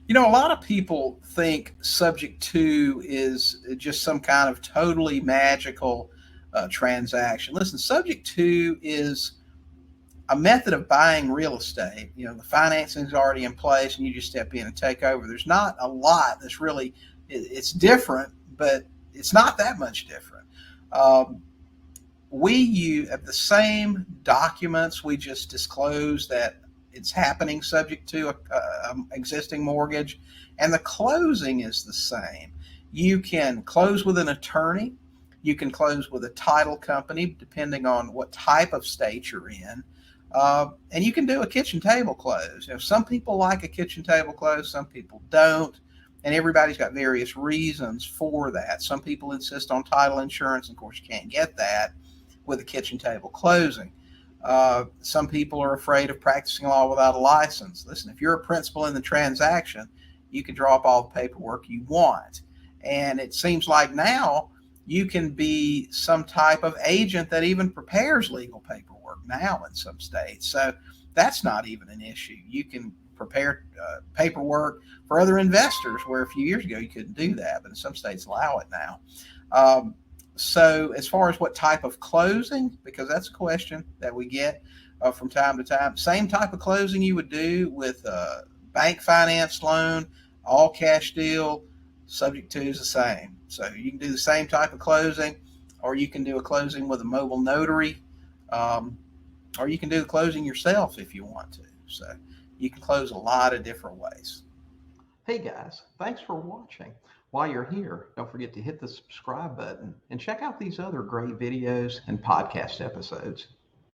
A lot of people think subject to is just some kind of totally magical transaction. Listen, subject to is a method of buying real estate. The financing is already in place and you just step in and take over. There's not a lot that's really, it's different, but it's not that much different. Um, we have the same documents. We just disclose that it's happening subject to a existing mortgage, and the closing is the same. You can close with an attorney. You can close with a title company, depending on what type of state you're in. And you can do a kitchen table close. Some people like a kitchen table close, some people don't, and everybody's got various reasons for that. Some people insist on title insurance, and of course, you can't get that with a kitchen table closing. Some people are afraid of practicing law without a license. Listen, if you're a principal in the transaction, you can draw up all the paperwork you want. And it seems like now you can be some type of agent that even prepares legal paperwork now in some states. So that's not even an issue. You can prepare paperwork for other investors, where a few years ago you couldn't do that, but in some states allow it now. So as far as what type of closing, because that's a question that we get from time to time, same type of closing you would do with a bank finance loan, all cash deal, subject to is the same. So you can do the same type of closing, or you can do a closing with a mobile notary, um, or you can do the closing yourself if you want to. So you can close a lot of different ways. Hey guys, thanks for watching. While you're here, don't forget to hit the subscribe button and check out these other great videos and podcast episodes.